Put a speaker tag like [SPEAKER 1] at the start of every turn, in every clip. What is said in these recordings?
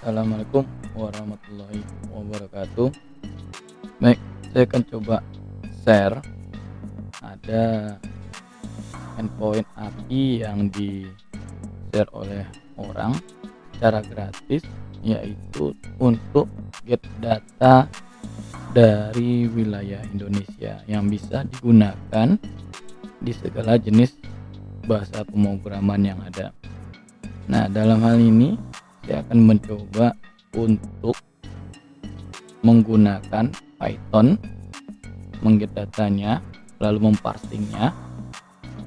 [SPEAKER 1] Assalamualaikum warahmatullahi wabarakatuh. Baik, saya akan coba share ada endpoint API yang di share oleh orang secara gratis, yaitu untuk get data dari wilayah Indonesia yang bisa digunakan di segala jenis bahasa pemrograman yang ada. Nah, dalam hal ini saya akan mencoba untuk menggunakan Python mengget datanya lalu memparsingnya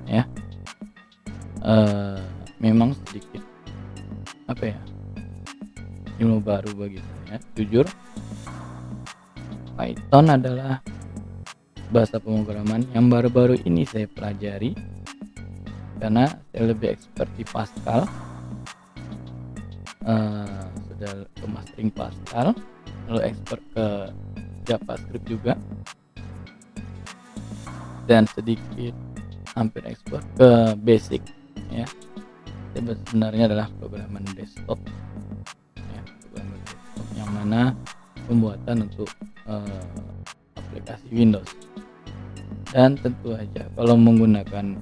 [SPEAKER 1] ya. Memang sedikit ilmu baru bagi saya. Jujur, Python adalah bahasa pemrograman yang baru-baru ini saya pelajari karena saya lebih expert di Pascal. Sudah ke mastering Pascal, lalu expert ke JavaScript juga, dan sedikit hampir expert ke basic ya. Sebenarnya adalah programan desktop ya, programan desktop yang mana pembuatan untuk aplikasi Windows. Dan tentu aja kalau menggunakan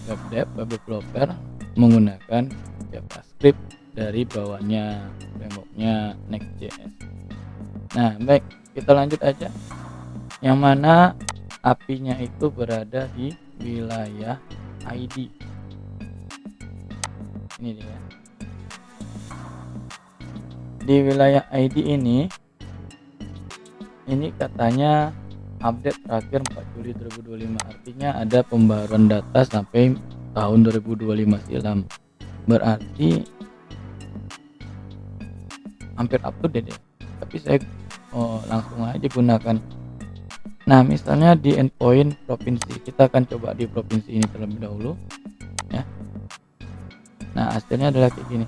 [SPEAKER 1] web developer menggunakan JavaScript dari bawahnya frameworknya Next.js. Nah, baik, kita lanjut aja. Yang mana API-nya itu berada di wilayah ID. Ini dia. Di wilayah ID ini katanya update terakhir 4 Juli 2025, artinya ada pembaruan data sampai tahun 2025 silam. Berarti hampir up to date ya. Tapi saya langsung aja gunakan. Nah, misalnya di endpoint provinsi, kita akan coba di provinsi ini terlebih dahulu ya. Nah, hasilnya adalah kayak gini,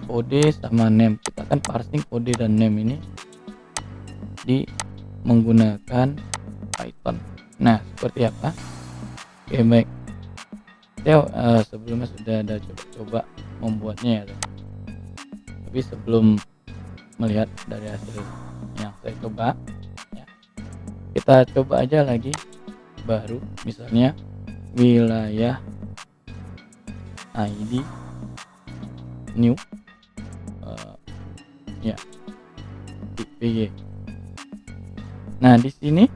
[SPEAKER 1] kode sama name. Kita akan parsing kode dan name ini di menggunakan Python. Nah, seperti apa? Oke, baik. Saya sebelumnya sudah ada coba membuatnya ya, tapi sebelum melihat dari hasil yang saya coba ya, kita coba aja lagi baru, misalnya wilayah ID new ya PG. Nah, di sini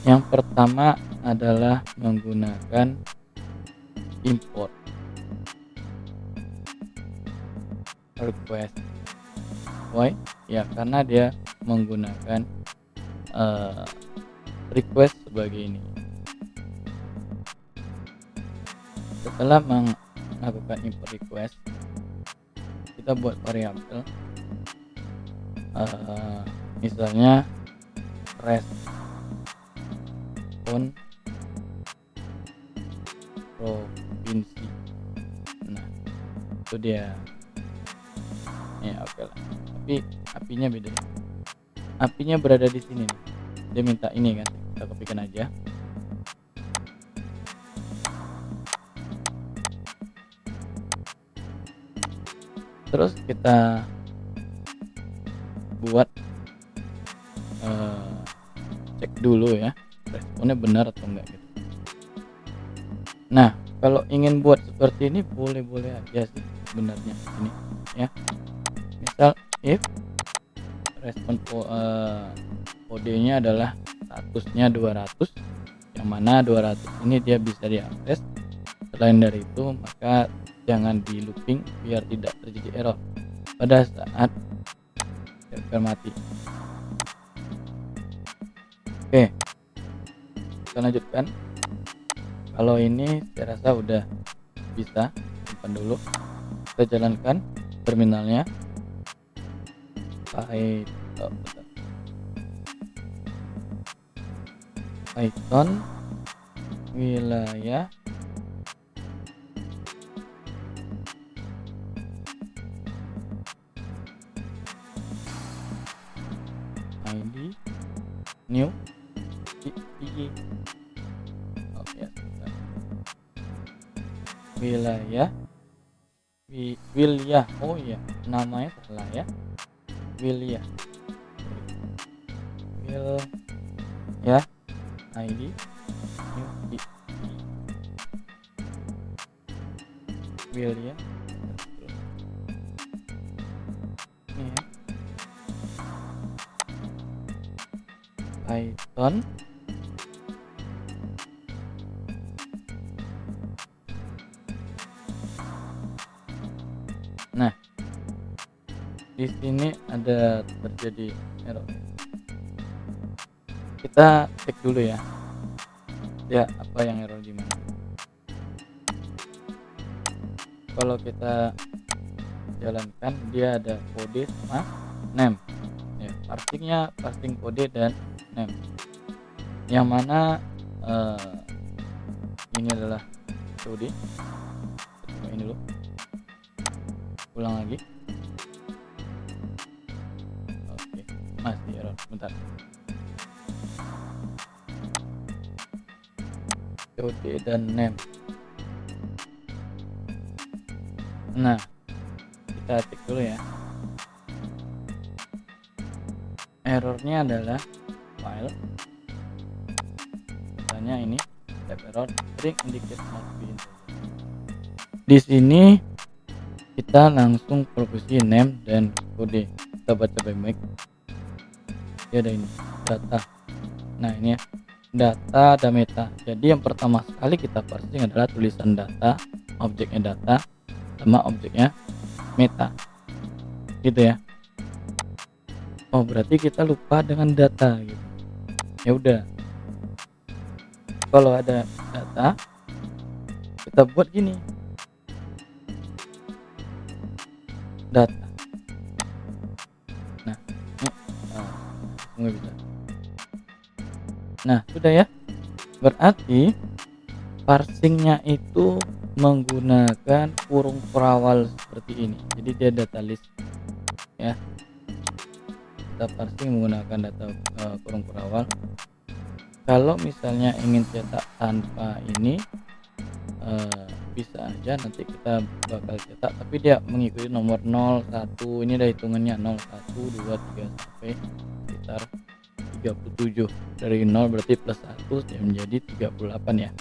[SPEAKER 1] yang pertama adalah menggunakan import request. Why? Ya, karena dia menggunakan request sebagai ini. Setelah melakukan import request, kita buat variabel misalnya respon provinsi. Nah, itu dia ya. Oke lah, tapi apinya beda. Apinya berada di sini nih. Dia minta ini kan, kita kopikan aja. Terus kita buat cek dulu ya, responnya benar atau enggak gitu. Nah, kalau ingin buat seperti ini boleh-boleh aja sih sebenarnya ini ya. Misal if respon kodenya adalah statusnya 200, yang mana 200 ini dia bisa diakses. Selain dari itu, maka jangan di looping biar tidak terjadi error pada saat server mati. Oke, kita lanjutkan. Kalau ini saya rasa udah bisa, simpan dulu. Kita jalankan terminalnya. Python wilayah ID new PG. Oke, wilayah Wilya, oh iya namanya salah ya, Wilya, Will ya, ID new di Wilya, ini ya, Python. Nah, di sini ada terjadi error. Kita cek dulu ya. Ya, apa yang error gimana? Kalau kita jalankan dia ada kode sama name. Ya, parsing kode dan name. Yang mana ini adalah kode. Coba ini dulu. Ulang lagi. Oke, masih error. Bentar. Kode dan name. Nah, kita cek dulu ya. Errornya adalah file. Misalnya ini type error string indicate must be integer. Di sini kita langsung properti name dan kode. Kita baca baik-baik. Dia ada ini data. Nah ini ya, data dan meta. Jadi yang pertama sekali kita parsing adalah tulisan data, objeknya data sama objeknya meta, gitu ya. Oh berarti kita lupa dengan data gitu. Ya udah, kalau ada data kita buat gini, data. Nah ini semua bisa. Nah sudah ya, berarti parsingnya itu menggunakan kurung perawal seperti ini. Jadi dia data list ya. Kita parsing menggunakan data kurung perawal. Kalau misalnya ingin cetak tanpa ini bisa aja nanti kita bakal cetak, tapi dia mengikuti nomor 0, 1. Ini ada hitungannya 0, 1, 2, 3 sampai sekitar 37. Dari 0 berarti plus 1 menjadi 38 ya.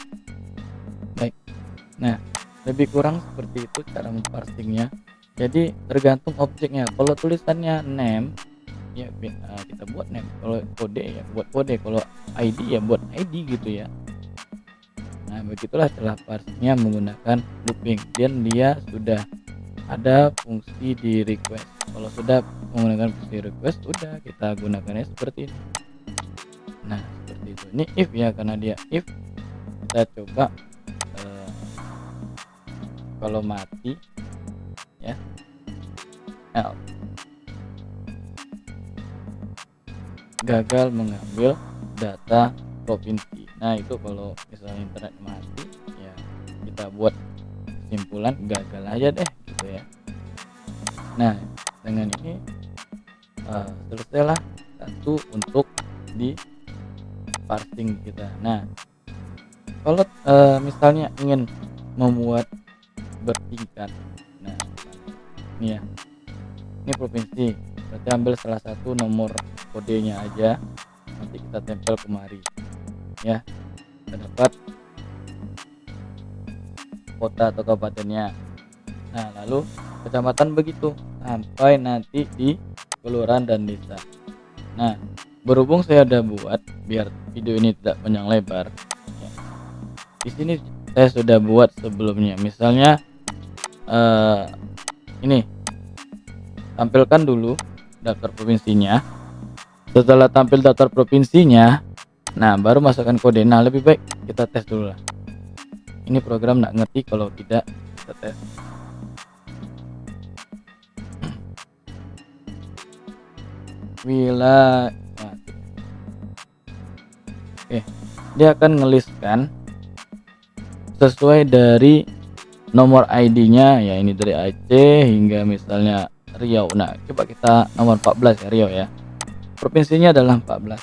[SPEAKER 1] Baik. Nah, lebih kurang seperti itu cara memparsingnya. Jadi tergantung objeknya. Kalau tulisannya name ya kita buat name, kalau kode ya buat kode, kalau ID ya buat ID gitu ya. Nah begitulah cara parsingnya menggunakan looping, dan dia sudah ada fungsi di request. Kalau sudah menggunakan fungsi request, udah kita gunakannya seperti ini. Nah seperti itu. Ini if ya, karena dia if. Kita coba kalau mati ya, else, gagal mengambil data provinsi. Nah itu kalau misalnya internet mati ya, kita buat kesimpulan gagal aja deh gitu ya. Nah dengan ini selesailah satu untuk di parsing kita. Nah kalau misalnya ingin membuat bertingkat, nah ini ya, ini provinsi, berarti ambil salah satu nomor kodenya aja, nanti kita tempel kemari ya, kita dapat kota atau kabupatennya. Nah lalu kecamatan begitu sampai nanti di kelurahan dan desa. Nah berhubung saya udah buat biar video ini tidak panjang lebar ya, di sini saya sudah buat sebelumnya. Misalnya ini tampilkan dulu daftar provinsinya. Setelah tampil daftar provinsinya, nah baru masukkan kode. Nah lebih baik kita tes dulu lah. Ini program nggak ngerti kalau tidak kita tes. Wilayah. Oke, dia akan ngelistkan sesuai dari nomor ID-nya ya, ini dari Aceh hingga misalnya Riau. Nah coba kita nomor 14 ya, Riau ya, provinsinya adalah 14.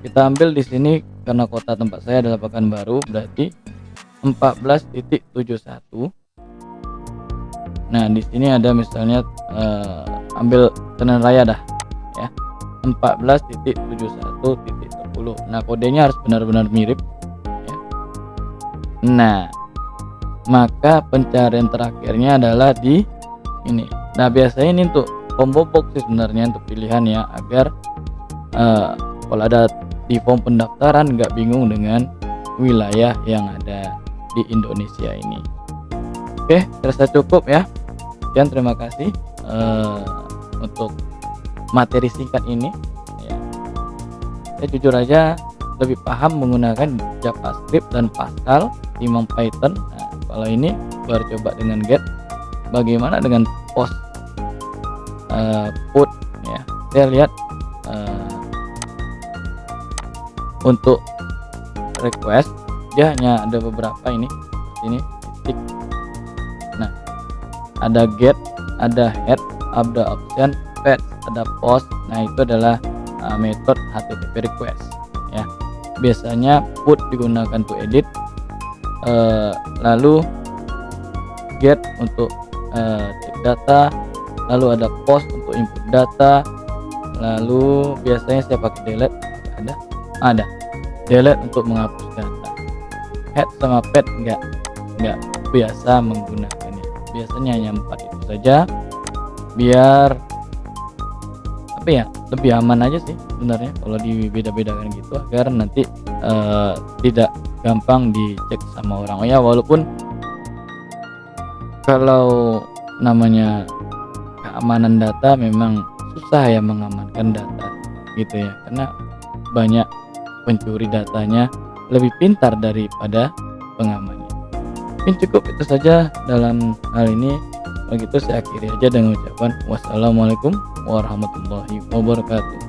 [SPEAKER 1] Kita ambil di sini karena kota tempat saya adalah Pekanbaru, berarti 14.71 Nah, di sini ada misalnya ambil Senin Raya dah ya, 14.71.10. Nah, kodenya harus benar-benar mirip ya. Nah, maka pencarian terakhirnya adalah di ini. Nah, biasanya ini untuk combo box sih sebenarnya, untuk pilihan ya, agar kalau ada di form pendaftaran nggak bingung dengan wilayah yang ada di Indonesia ini. Oke, terasa cukup ya. Sekian, terima kasih untuk materi singkat ini ya. Saya jujur aja lebih paham menggunakan JavaScript dan Pascal ketimbang Python. Nah, kalau ini baru coba dengan get. Bagaimana dengan post, put ya. Saya lihat untuk request dia hanya ada beberapa ini titik. Nah, ada get, ada head, ada option, fetch, ada post. Nah, itu adalah metode HTTP request ya. Biasanya put digunakan untuk edit, lalu get untuk cek data, lalu ada post untuk input data, lalu biasanya saya pakai delete. Ada delete untuk menghapus data. Head sama pet enggak biasa menggunakannya. Biasanya hanya 4 itu saja, biar apa ya, lebih aman aja sih sebenarnya kalau dibeda-bedakan gitu, agar nanti tidak gampang dicek sama orang ya. Walaupun kalau namanya keamanan data memang susah ya mengamankan data gitu ya, karena banyak pencuri datanya lebih pintar daripada pengamannya. Mungkin cukup itu saja dalam hal ini. Begitu saya akhiri aja dengan ucapan wassalamualaikum warahmatullahi wabarakatuh.